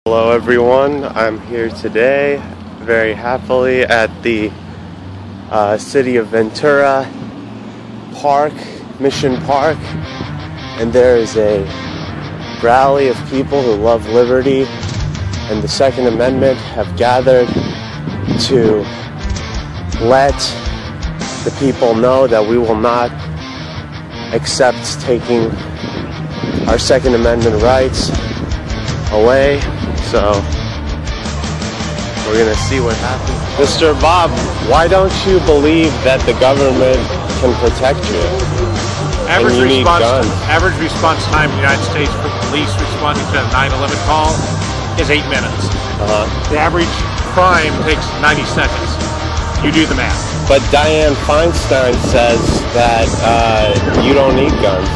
Hello everyone, I'm here today very happily at the city of Ventura Park, Mission Park, and there is a rally of people who love liberty and the Second Amendment have gathered to let the people know that we will not accept taking our Second Amendment rights away. So we're gonna see what happens. Mr. Bob, why don't you believe that the government can protect you? Average response time in the United States for police responding to a 9/11 call is 8 minutes. The average crime takes 90 seconds. You do the math. But Dianne Feinstein says that you don't need guns.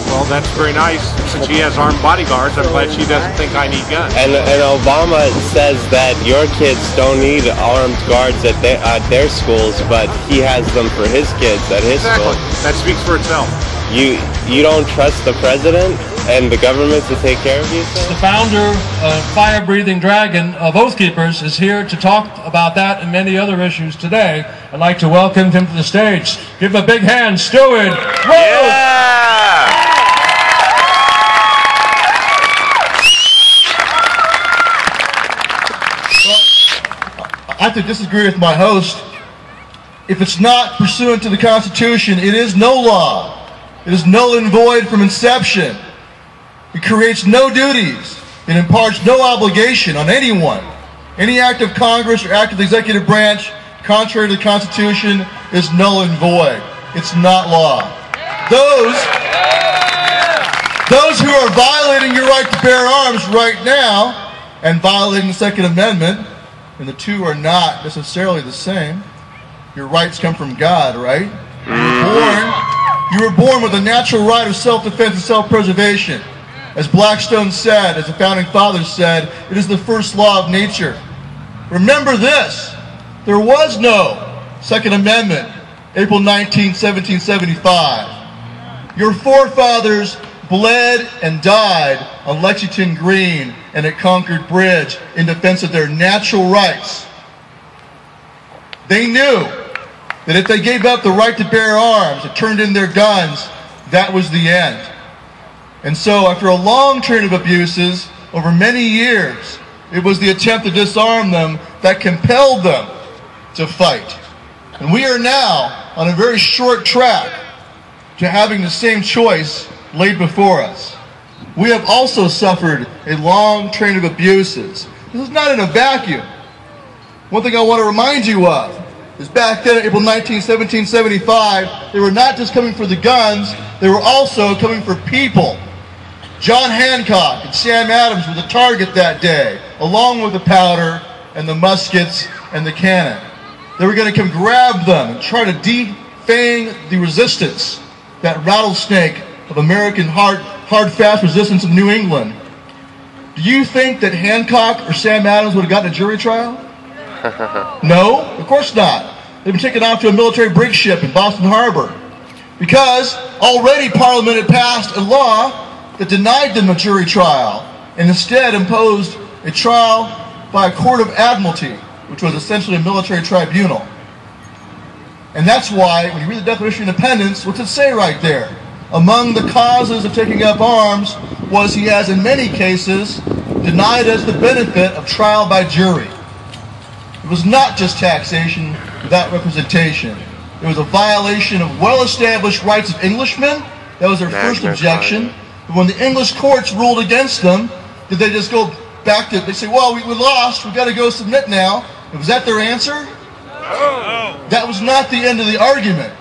Well, that's very nice. Since she has armed bodyguards, I'm glad she doesn't think I need guns. And Obama says that your kids don't need armed guards at their schools, but he has them for his kids at his school. That speaks for itself. You don't trust the president and the government to take care of you? The founder of Fire-Breathing Dragon of Oathkeepers is here to talk about that and many other issues today. I'd like to welcome him to the stage. Give him a big hand, Stewart Rhodes! Yeah! I have to disagree with my host. If it's not pursuant to the Constitution, it is no law. It is null and void from inception. It creates no duties. It imparts no obligation on anyone. Any act of Congress or act of the executive branch contrary to the Constitution is null and void. It's not law. Those who are violating your right to bear arms right now and violating the Second Amendment, and the two are not necessarily the same. Your rights come from God, right? You were born with a natural right of self-defense and self-preservation. As Blackstone said, as the Founding Fathers said, it is the first law of nature. Remember this, there was no Second Amendment, April 19, 1775. Your forefathers bled and died on Lexington Green and at Concord Bridge in defense of their natural rights. They knew that if they gave up the right to bear arms and turned in their guns, that was the end. And so after a long train of abuses over many years, it was the attempt to disarm them that compelled them to fight. And we are now on a very short track to having the same choice laid before us. We have also suffered a long train of abuses. This is not in a vacuum. One thing I want to remind you of is back then, April 19, 1775, they were not just coming for the guns, they were also coming for people. John Hancock and Sam Adams were the target that day, along with the powder and the muskets and the cannon. They were going to come grab them and try to defang the resistance, that rattlesnake of American hard, fast resistance of New England. Do you think that Hancock or Sam Adams would have gotten a jury trial? No, of course not. They've been taken off to a military brig ship in Boston Harbor because already Parliament had passed a law that denied them a jury trial and instead imposed a trial by a court of admiralty, which was essentially a military tribunal. And that's why, when you read the Declaration of Independence, what's it say right there? Among the causes of taking up arms was he has, in many cases, denied us the benefit of trial by jury. It was not just taxation without representation. It was a violation of well-established rights of Englishmen. That was their first objection. But when the English courts ruled against them, did they just go back to, they say, well, we lost, we've got to go submit now. Was that their answer? No. That was not the end of the argument.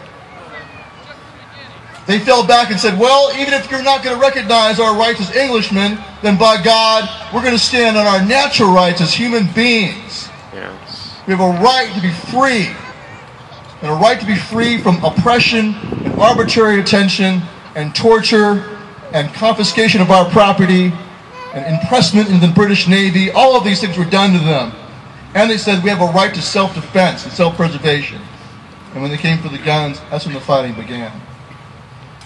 They fell back and said, well, even if you're not going to recognize our rights as Englishmen, then by God, we're going to stand on our natural rights as human beings. Yes. We have a right to be free, and a right to be free from oppression and arbitrary detention and torture and confiscation of our property and impressment in the British Navy. All of these things were done to them. And they said we have a right to self-defense and self-preservation. And when they came for the guns, that's when the fighting began.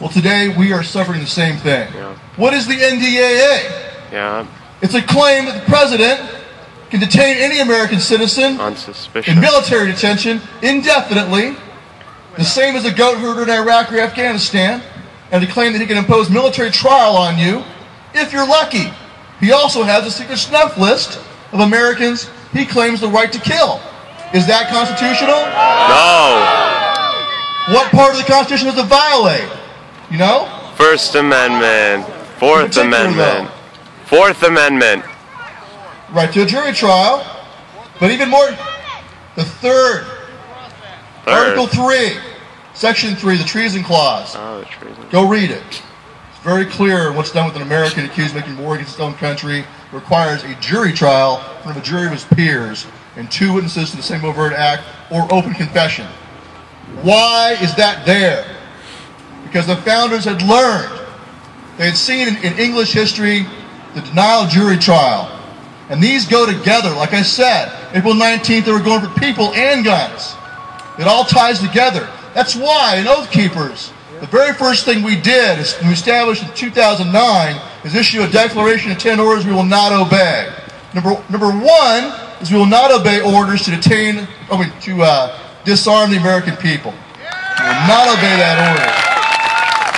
Well, today we are suffering the same thing. Yeah. What is the NDAA? Yeah. It's a claim that the president can detain any American citizen on suspicion in military detention indefinitely, the same as a goat herder in Iraq or Afghanistan, and to claim that he can impose military trial on you if you're lucky. He also has a secret snuff list of Americans he claims the right to kill. Is that constitutional? No. What part of the Constitution does it violate? You know? First Amendment. Fourth Amendment. Fourth Amendment. Right to a jury trial. But even more, the third. Article 3, Section 3, the Treason Clause. Oh, the treason. Go read it. It's very clear what's done with an American accused of making war against his own country. Requires a jury trial in front of a jury of his peers and 2 witnesses to the same overt act or open confession. Why is that there? Because the founders had learned. They had seen in English history the denial of jury trial. And these go together. Like I said, April 19th, they were going for people and guns. It all ties together. That's why in Oath Keepers, the very first thing we did is we established in 2009 is issue a declaration of 10 orders we will not obey. Number 1 is we will not obey orders to disarm the American people. We will not obey that order.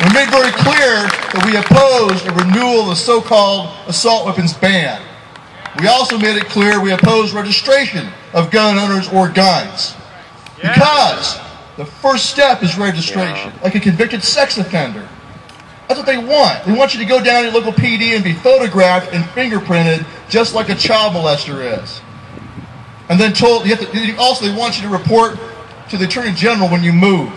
We made very clear that we opposed a renewal of the so-called assault weapons ban. We also made it clear we oppose registration of gun owners or guns. Because the first step is registration, like a convicted sex offender. That's what they want. They want you to go down to your local PD and be photographed and fingerprinted just like a child molester is. And then told, also they want you to report to the Attorney General when you move.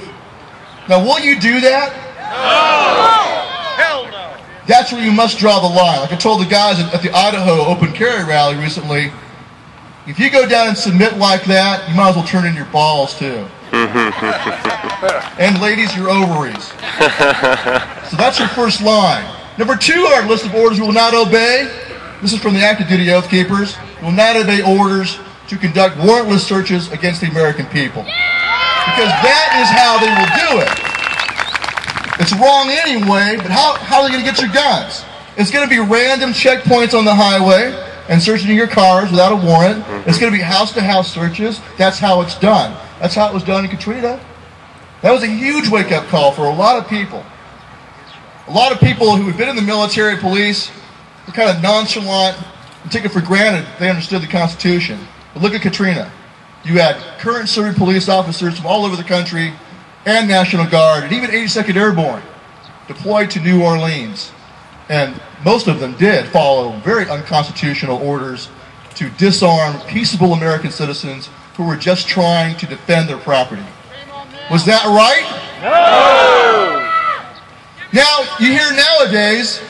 Now, will you do that? No! Hell no! That's where you must draw the line. Like I told the guys at the Idaho Open Carry Rally recently, if you go down and submit like that, you might as well turn in your balls too. And ladies, your ovaries. So that's your first line. Number 2 on our list of orders we will not obey. This is from the active duty Oath Keepers. We will not obey orders to conduct warrantless searches against the American people. Because that is how they will do it. It's wrong anyway, but how are they going to get your guns? It's going to be random checkpoints on the highway and searching your cars without a warrant. It's going to be house-to-house searches. That's how it's done. That's how it was done in Katrina. That was a huge wake-up call for a lot of people. A lot of people who had been in the military, police, were kind of nonchalant and took it for granted they understood the Constitution. But look at Katrina. You had current serving police officers from all over the country and National Guard and even 82nd Airborne deployed to New Orleans. And most of them did follow very unconstitutional orders to disarm peaceable American citizens who were just trying to defend their property. Was that right? No! Now, you hear nowadays,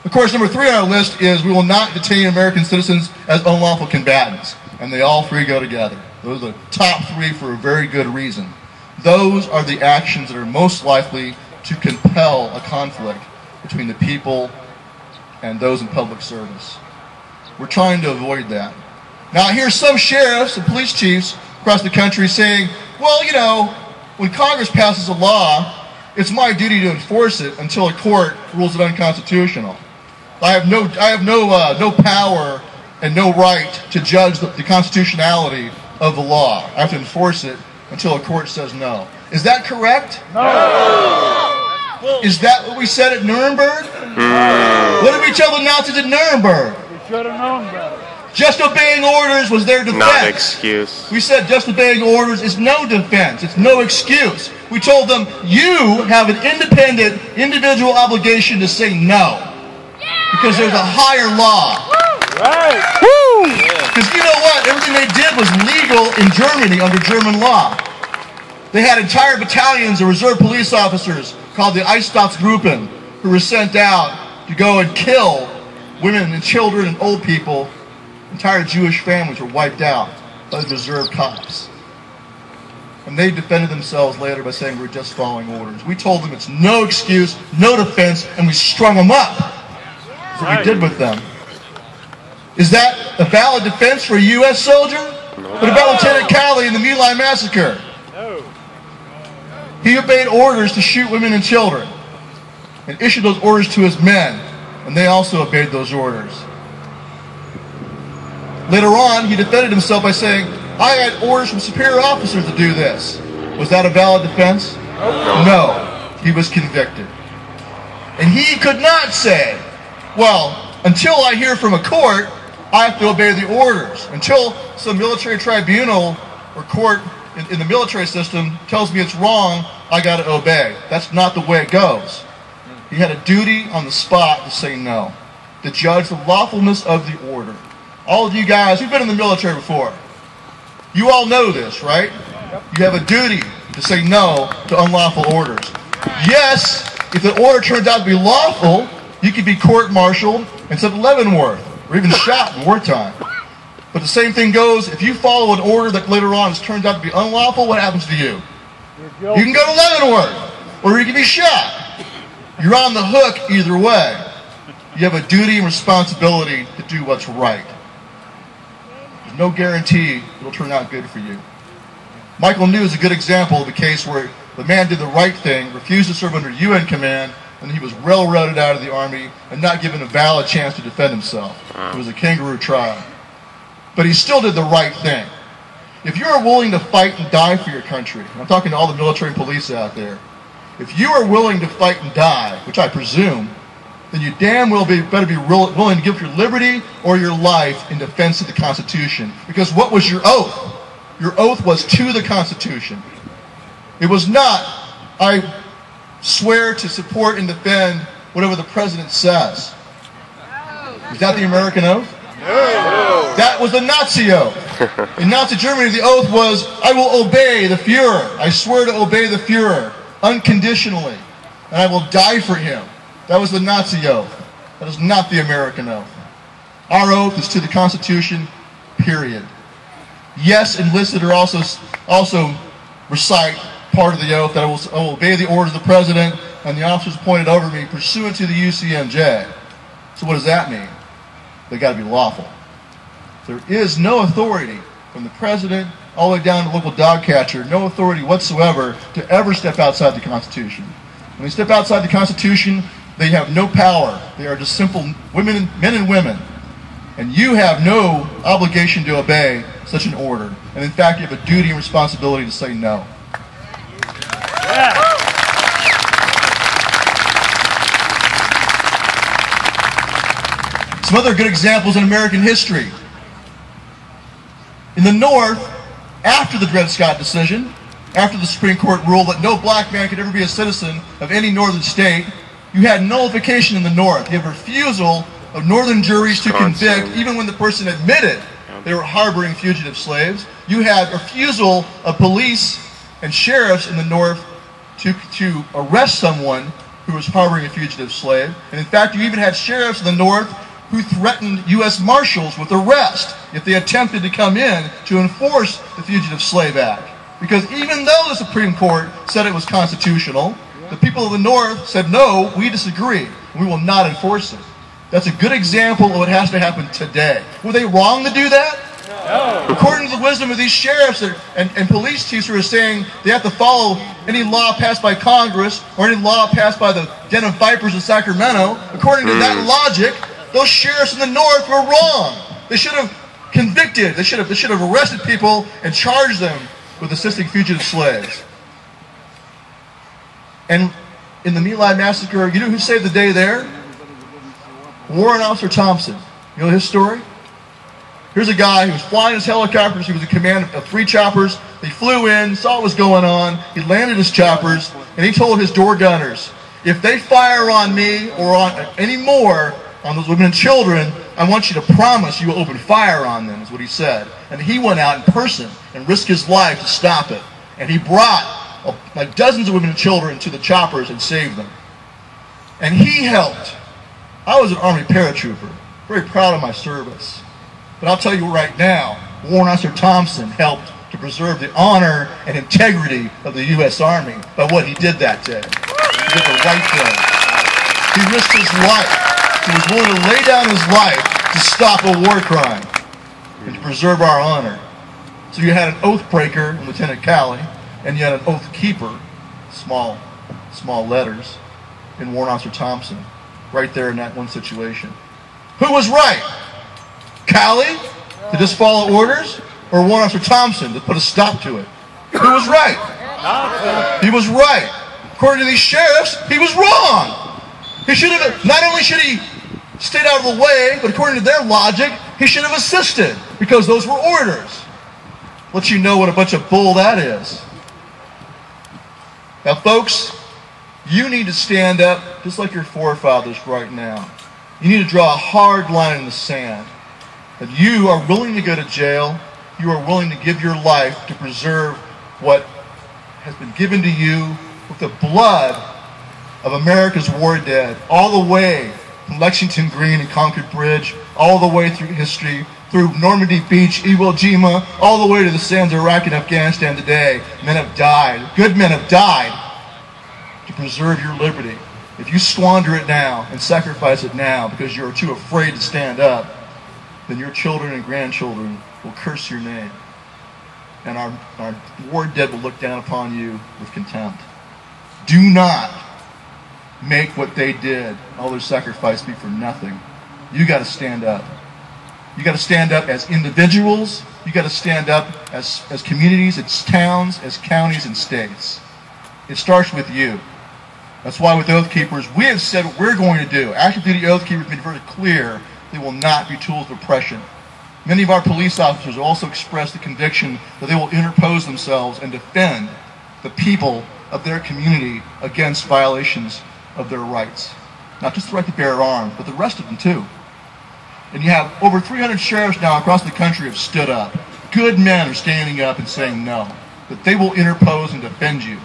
of course, number 3 on our list is we will not detain American citizens as unlawful combatants. And they all 3 go together. Those are the top 3 for a very good reason. Those are the actions that are most likely to compel a conflict between the people and those in public service. We're trying to avoid that. Now, I hear some sheriffs and police chiefs across the country saying, well, you know, when Congress passes a law, it's my duty to enforce it until a court rules it unconstitutional. I have no power and no right to judge the constitutionality of the law. I have to enforce it until a court says no. Is that correct? No! Is that what we said at Nuremberg? What did we tell the Nazis at Nuremberg? We should have known better. Just obeying orders was their defense. Not excuse. We said just obeying orders is no defense. It's no excuse. We told them, you have an independent, individual obligation to say no. Because there's a higher law. Right. Woo! Because you know what? Everything they did was legal in Germany under German law. They had entire battalions of reserve police officers called the Einsatzgruppen who were sent out to go and kill women and children and old people. Entire Jewish families were wiped out by the reserve cops. And they defended themselves later by saying we're just following orders. We told them it's no excuse, no defense, and we strung them up. That's what we did with them. Is that a valid defense for a U.S. soldier? No. What about Lieutenant Calley in the My Lai massacre? No. He obeyed orders to shoot women and children and issued those orders to his men, and they also obeyed those orders. Later on, he defended himself by saying, I had orders from superior officers to do this. Was that a valid defense? No. He was convicted. And he could not say, well, until I hear from a court, I have to obey the orders. Until some military tribunal or court in the military system tells me it's wrong, I got to obey. That's not the way it goes. He had a duty on the spot to say no, to judge the lawfulness of the order. All of you guys who've been in the military before, you all know this, right? You have a duty to say no to unlawful orders. Yes, if the order turns out to be lawful, you could be court-martialed and sent to Leavenworth, or even shot in wartime. But the same thing goes, if you follow an order that later on has turned out to be unlawful, what happens to you? You can go to Leavenworth, or you can be shot. You're on the hook either way. You have a duty and responsibility to do what's right. There's no guarantee it'll turn out good for you. Michael New is a good example of a case where the man did the right thing, refused to serve under UN command, and he was railroaded out of the Army and not given a valid chance to defend himself. It was a kangaroo trial. But he still did the right thing. If you are willing to fight and die for your country, and I'm talking to all the military and police out there, if you are willing to fight and die, which I presume, then you damn well better be willing to give your liberty or your life in defense of the Constitution. Because what was your oath? Your oath was to the Constitution. It was not, I swear to support and defend whatever the president says. Is that the American oath? No. That was the Nazi oath. In Nazi Germany, the oath was, I will obey the Fuhrer. I swear to obey the Fuhrer unconditionally, and I will die for him. That was the Nazi oath. That is not the American oath. Our oath is to the Constitution, period. Yes, enlisted are also recite part of the oath that I will obey the orders of the President and the officers appointed over me pursuant to the UCMJ. So what does that mean? They got to be lawful. There is no authority from the President all the way down to local dog catcher, no authority whatsoever to ever step outside the Constitution. When they step outside the Constitution, they have no power. They are just simple men and women. And you have no obligation to obey such an order. And in fact, you have a duty and responsibility to say no. Yeah. Some other good examples in American history. In the North, after the Dred Scott decision, after the Supreme Court ruled that no black man could ever be a citizen of any northern state, you had nullification in the North. You have refusal of northern juries to convict, even when the person admitted they were harboring fugitive slaves. You had refusal of police and sheriffs in the North to arrest someone who was harboring a fugitive slave. And in fact, you even had sheriffs in the North who threatened U.S. Marshals with arrest if they attempted to come in to enforce the Fugitive Slave Act. Because even though the Supreme Court said it was constitutional, the people of the North said, no, we disagree. We will not enforce it. That's a good example of what has to happen today. Were they wrong to do that? No. According to the wisdom of these sheriffs and police chiefs who are saying they have to follow any law passed by Congress or any law passed by the Den of Vipers in Sacramento, according to that logic, those sheriffs in the North were wrong. They should have convicted. They should have arrested people and charged them with assisting fugitive slaves. And in the My Lai massacre, you know who saved the day there? Warrant Officer Thompson. You know his story? Here's a guy who was flying his helicopters. He was in command of 3 choppers. They flew in, saw what was going on. He landed his choppers, and he told his door gunners, if they fire on me or on any more on those women and children, I want you to promise you will open fire on them, is what he said. And he went out in person and risked his life to stop it. And he brought like dozens of women and children to the choppers and saved them. And he helped. I was an Army paratrooper, very proud of my service. But I'll tell you right now, Warrant Officer Thompson helped to preserve the honor and integrity of the U.S. Army by what he did that day. He did the right thing. He risked his life. He was willing to lay down his life to stop a war crime and to preserve our honor. So you had an oath breaker in Lieutenant Calley, and you had an oath keeper, small letters, in Warrant Officer Thompson, right there in that one situation. Who was right? Calley To just follow orders? Or warrant Officer Thompson to put a stop to it? Who was right? He was right. According to these sheriffs, he was wrong. He should have, not only should he stayed out of the way, but according to their logic, he should have assisted because those were orders. Let you know what a bunch of bull that is. Now, folks, you need to stand up just like your forefathers right now. You need to draw a hard line in the sand. That you are willing to go to jail, you are willing to give your life to preserve what has been given to you with the blood of America's war dead, all the way from Lexington Green and Concord Bridge, all the way through history, through Normandy Beach, Iwo Jima, all the way to the sands of Iraq and Afghanistan today. Men have died, good men have died to preserve your liberty. If you squander it now and sacrifice it now because you're too afraid to stand up, then your children and grandchildren will curse your name. And our war dead will look down upon you with contempt. Do not make what they did, all their sacrifice, be for nothing. You got to stand up. You got to stand up as individuals. You got to stand up as communities, as towns, as counties, and states. It starts with you. That's why with Oath Keepers, we have said what we're going to do. Active duty Oath Keepers have been very clear they will not be tools of oppression. Many of our police officers have also expressed the conviction that they will interpose themselves and defend the people of their community against violations of their rights. Not just the right to bear arms, but the rest of them too. And you have over 300 sheriffs now across the country have stood up. Good men are standing up and saying no, that they will interpose and defend you.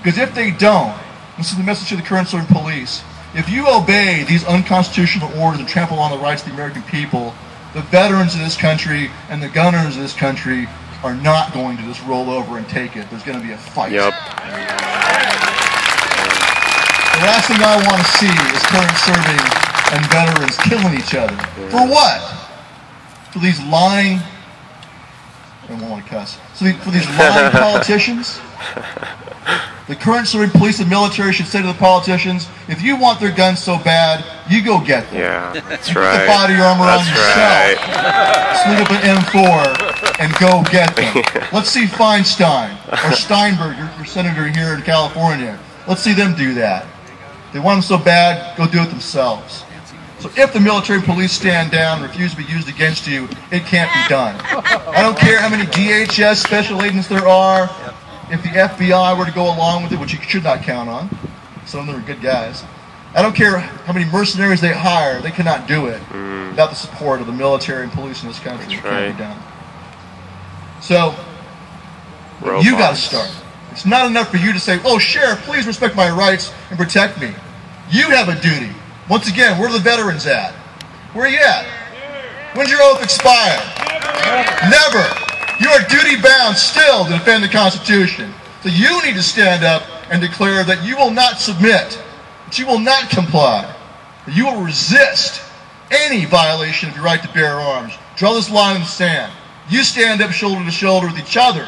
Because if they don't, this is the message to the current serving police, if you obey these unconstitutional orders and trample on the rights of the American people, the veterans of this country and the gun owners of this country are not going to just roll over and take it. There's going to be a fight. Yep. The last thing I want to see is current serving and veterans killing each other. For what? For these lying, I don't want to cuss. So for these lying politicians? The current serving police and military should say to the politicians, if you want their guns so bad, you go get them. Yeah, that's Put right. the body armor on yourself. Right. Sling up an M4 and go get them. Let's see Feinstein or Steinberg, your senator here in California. Let's see them do that. If they want them so bad, go do it themselves. So if the military and police stand down and refuse to be used against you, it can't be done. I don't care how many DHS special agents there are. If the FBI were to go along with it, which you should not count on, some of them are good guys. I don't care how many mercenaries they hire, they cannot do it without the support of the military and police in this country. It can't be done. So, you got to start. It's not enough for you to say, oh, Sheriff, please respect my rights and protect me. You have a duty. Once again, where are the veterans at? Where are you at? When's your oath expire? Never. You are duty-bound still to defend the Constitution. So you need to stand up and declare that you will not submit, that you will not comply, that you will resist any violation of your right to bear arms. Draw this line in the sand. You stand up shoulder to shoulder with each other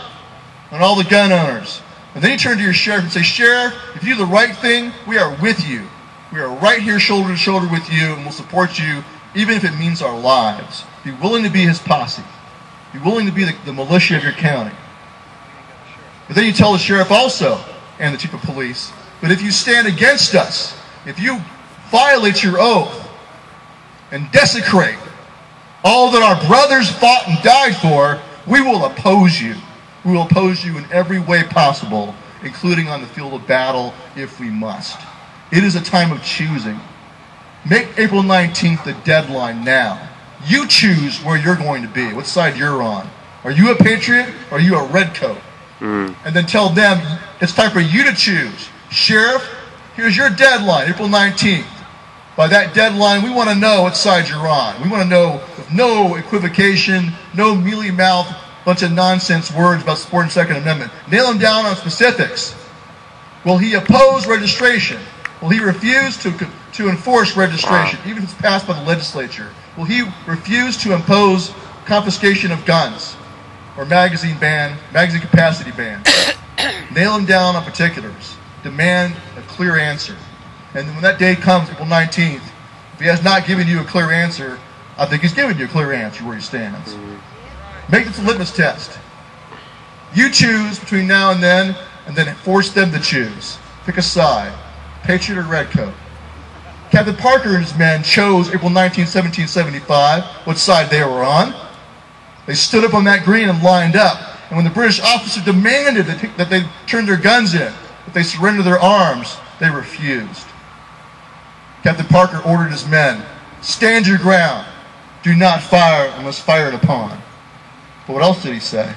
and all the gun owners. And then you turn to your sheriff and say, Sheriff, if you do the right thing, we are with you. We are right here shoulder to shoulder with you and we'll support you even if it means our lives. Be willing to be his posse. Be willing to be the militia of your county. But then you tell the sheriff also, and the chief of police, but if you stand against us, if you violate your oath and desecrate all that our brothers fought and died for, we will oppose you. We will oppose you in every way possible, including on the field of battle if we must. It is a time of choosing. Make April 19th the deadline now. You choose where you're going to be, what side you're on. Are you a patriot or are you a redcoat? And then tell them it's time for you to choose. Sheriff, here's your deadline, April 19th. By that deadline, we want to know what side you're on. We want to know with no equivocation, no mealy-mouthed bunch of nonsense words about supporting the Second Amendment. Nail them down on specifics. Will he oppose registration? Will he refuse to enforce registration, even if it's passed by the legislature? Will he refuse to impose confiscation of guns or magazine capacity ban? Nail him down on particulars. Demand a clear answer. And when that day comes, April 19th, if he has not given you a clear answer, I think he's given you a clear answer where he stands. Make this a litmus test. You choose between now and then force them to choose. Pick a side, patriot or redcoat. Captain Parker and his men chose April 19, 1775, what side they were on. They stood up on that green and lined up. And when the British officer demanded that they turn their guns in, that they surrender their arms, they refused. Captain Parker ordered his men, stand your ground. Do not fire unless fired upon. But what else did he say?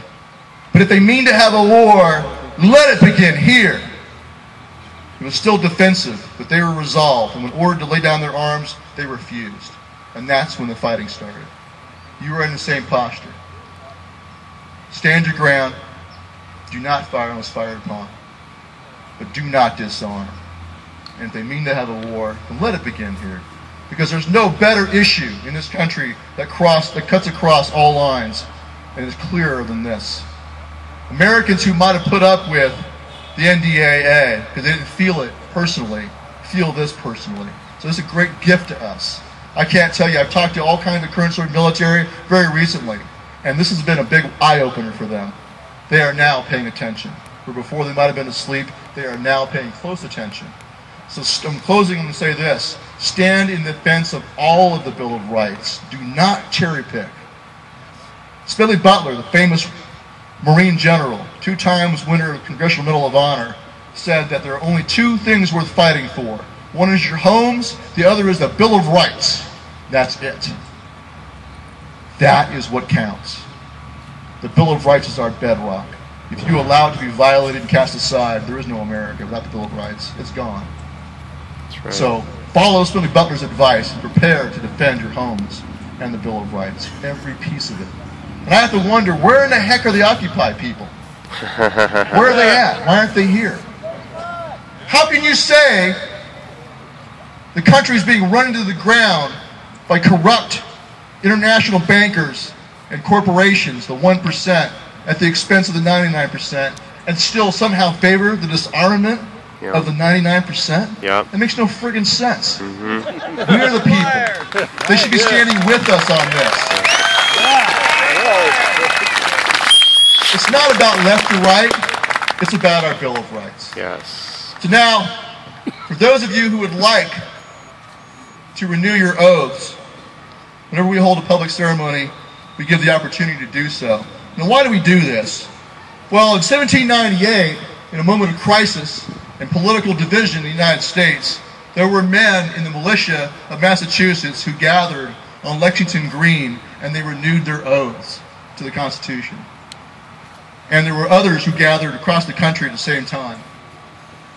But if they mean to have a war, let it begin here. It was still defensive, but they were resolved, and when ordered to lay down their arms, they refused. And that's when the fighting started. You were in the same posture. Stand your ground. Do not fire unless fired upon. But do not disarm. And if they mean to have a war, then let it begin here. Because there's no better issue in this country that cuts across all lines and is clearer than this. Americans who might have put up with the NDAA because they didn't feel it personally, feel this personally. So this is a great gift to us. I can't tell you, I've talked to all kinds of current service military very recently, and this has been a big eye-opener for them. They are now paying attention. Where before they might have been asleep, they are now paying close attention. So I'm closing and say this. Stand in defense of all of the Bill of Rights. Do not cherry pick. Smedley Butler, the famous Marine general, 2 times winner of the Congressional Medal of Honor, said that there are only 2 things worth fighting for. One is your homes, the other is the Bill of Rights. That's it. That is what counts. The Bill of Rights is our bedrock. If you allow it to be violated and cast aside, there is no America without the Bill of Rights. It's gone. That's right. So follow Smedley Butler's advice and prepare to defend your homes and the Bill of Rights, every piece of it. And I have to wonder, where in the heck are the Occupy people? Where are they at? Why aren't they here? How can you say the country is being run into the ground by corrupt international bankers and corporations, the 1%, at the expense of the 99%, and still somehow favor the disarmament of the 99%? It makes no friggin' sense. We are the people. They should be standing with us on this. It's not about left or right. It's about our Bill of Rights. Yes. So now, for those of you who would like to renew your oaths, whenever we hold a public ceremony, we give the opportunity to do so. Now, why do we do this? Well, in 1798, in a moment of crisis and political division in the United States, there were men in the militia of Massachusetts who gathered on Lexington Green, and they renewed their oaths to the Constitution. And there were others who gathered across the country at the same time.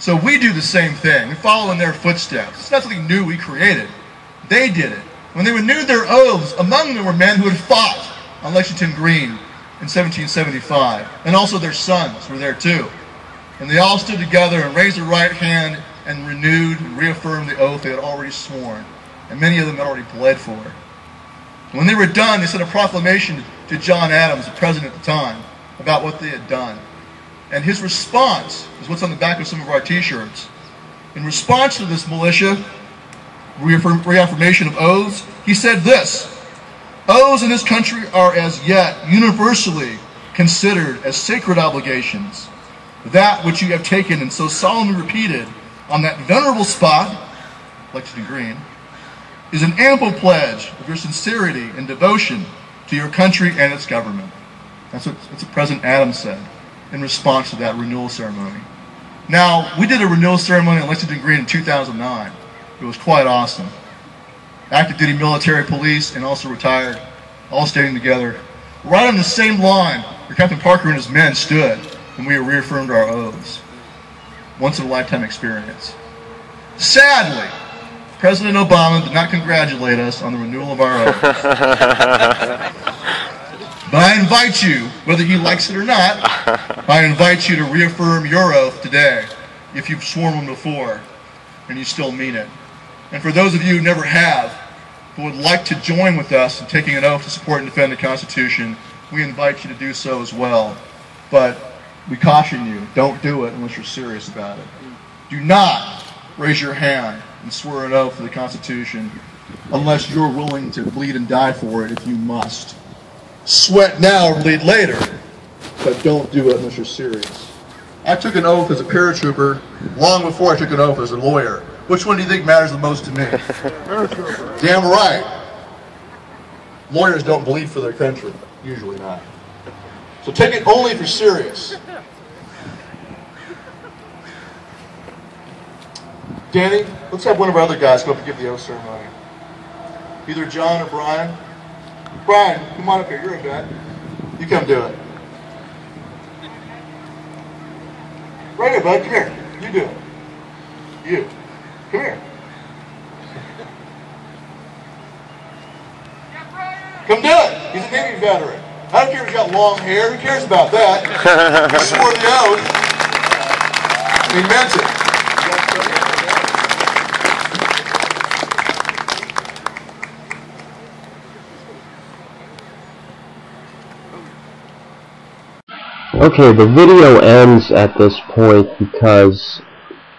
So we do the same thing. We follow in their footsteps. It's not something new we created. They did it. When they renewed their oaths, among them were men who had fought on Lexington Green in 1775. And also their sons were there too. And they all stood together and raised their right hand and renewed and reaffirmed the oath they had already sworn. And many of them had already bled for it. When they were done, they sent a proclamation to John Adams, the president at the time, about what they had done. And his response is what's on the back of some of our t-shirts. In response to this militia reaffirmation of oaths, he said this: oaths in this country are as yet universally considered as sacred obligations. That which you have taken and so solemnly repeated on that venerable spot, Lexington Green, is an ample pledge of your sincerity and devotion to your country and its government. That's what President Adams said in response to that renewal ceremony. Now, we did a renewal ceremony on Lexington Green in 2009. It was quite awesome. Active duty military police and also retired, all standing together, right on the same line where Captain Parker and his men stood when we reaffirmed our oaths. Once in a lifetime experience. Sadly, President Obama did not congratulate us on the renewal of our oaths. But I invite you, whether he likes it or not, I invite you to reaffirm your oath today if you've sworn one before and you still mean it. And for those of you who never have, who would like to join with us in taking an oath to support and defend the Constitution, we invite you to do so as well. But we caution you, don't do it unless you're serious about it. Do not raise your hand and swear an oath to the Constitution unless you're willing to bleed and die for it if you must. Sweat now, bleed later, but don't do it unless you're serious. I took an oath as a paratrooper long before I took an oath as a lawyer. Which one do you think matters the most to me? Paratrooper. Damn right. Lawyers don't bleed for their country. Usually not. So take it only if you're serious. Danny, let's have one of our other guys go up and give the oath ceremony. Either John or Brian. Brian, come on up here. You're a vet. You come do it. Right here, bud. Come here. You do it. You. Come here. Come do it. He's a Navy veteran. I don't care if he's got long hair. Who cares about that? He swore the oath. He meant it. Okay, the video ends at this point because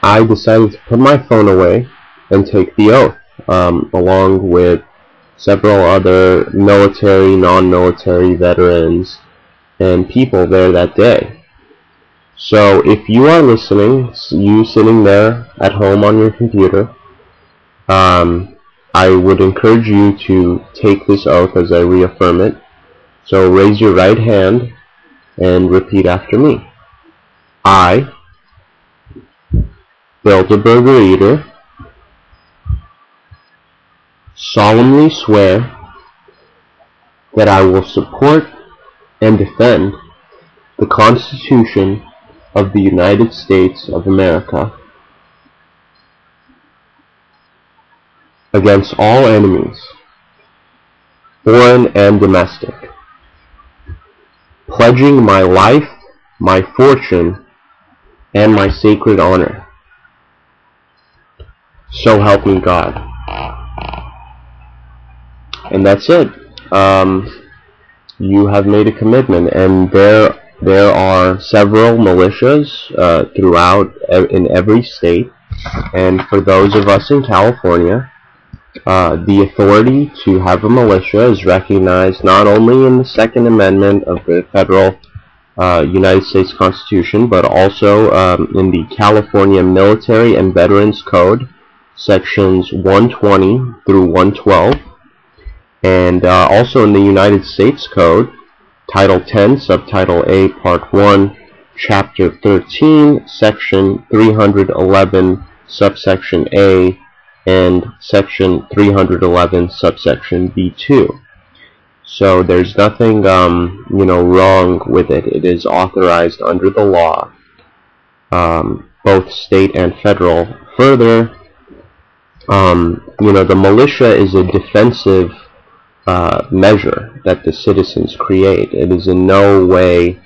I decided to put my phone away and take the oath, along with several other military, non-military veterans and people there that day. So if you are listening, you sitting there at home on your computer, I would encourage you to take this oath as I reaffirm it. So raise your right hand and repeat after me. I, Bilderberger Eater, solemnly swear that I will support and defend the Constitution of the United States of America against all enemies, foreign and domestic, pledging my life, my fortune, and my sacred honor. So help me God. And that's it. You have made a commitment, and there are several militias throughout in every state, and for those of us in California, the authority to have a militia is recognized not only in the Second Amendment of the Federal United States Constitution, but also in the California Military and Veterans Code, sections 120 through 112, and also in the United States Code, Title 10, Subtitle A, Part 1, Chapter 13, Section 311, Subsection A, and Section 311, Subsection B2. So there's nothing, wrong with it. It is authorized under the law, both state and federal. Further, the militia is a defensive measure that the citizens create. It is in no way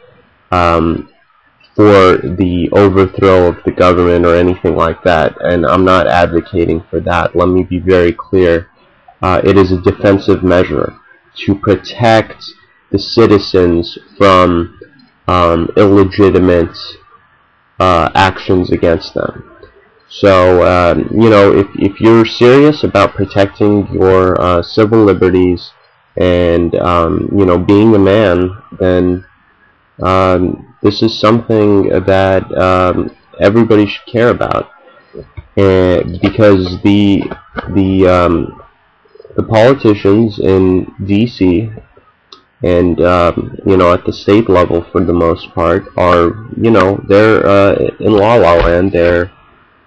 for the overthrow of the government or anything like that, and I'm not advocating for that. Let me be very clear. It is a defensive measure to protect the citizens from illegitimate actions against them. So, if you're serious about protecting your civil liberties and, being a man, then this is something that everybody should care about, because the politicians in D.C. and at the state level for the most part are they're in la la land.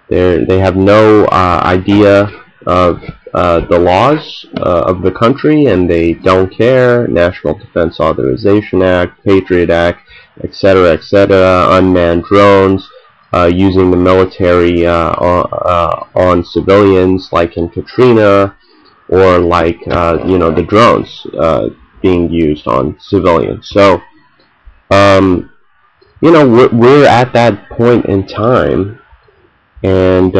They have no idea of the laws of the country, and they don't care. National Defense Authorization Act, Patriot Act, etc., etc., unmanned drones, using the military on civilians, like in Katrina, or like the drones being used on civilians. So we're at that point in time, and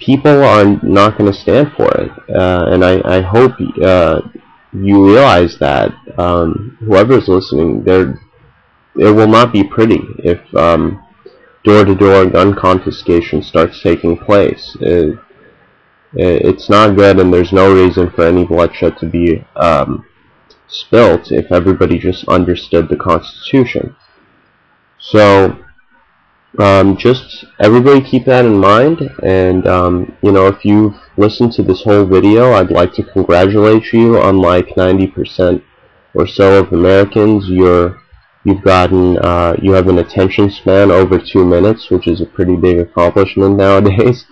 people are not going to stand for it, and I hope you realize that. Whoever's listening, it will not be pretty if door-to-door gun confiscation starts taking place. It's not good, and there's no reason for any bloodshed to be spilt if everybody just understood the Constitution. So just everybody keep that in mind, and you know, if you've listened to this whole video, I'd like to congratulate you. Unlike 90% or so of Americans, you have an attention span over 2 minutes, which is a pretty big accomplishment nowadays.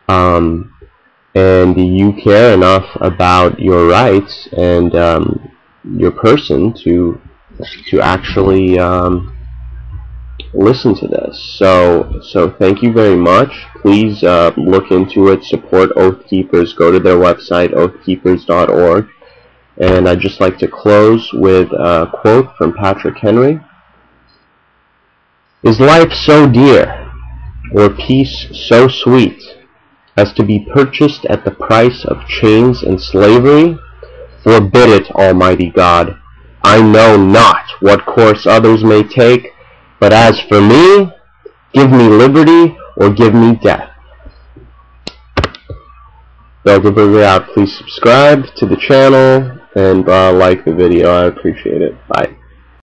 And you care enough about your rights and your person to actually listen to this. So thank you very much. Please look into it. Support Oath Keepers. Go to their website, oathkeepers.org. And I'd just like to close with a quote from Patrick Henry. Is life so dear, or peace so sweet, as to be purchased at the price of chains and slavery? Forbid it, Almighty God. I know not what course others may take, but as for me, give me liberty or give me death. Bilderberger out. Please subscribe to the channel and like the video. I appreciate it. Bye.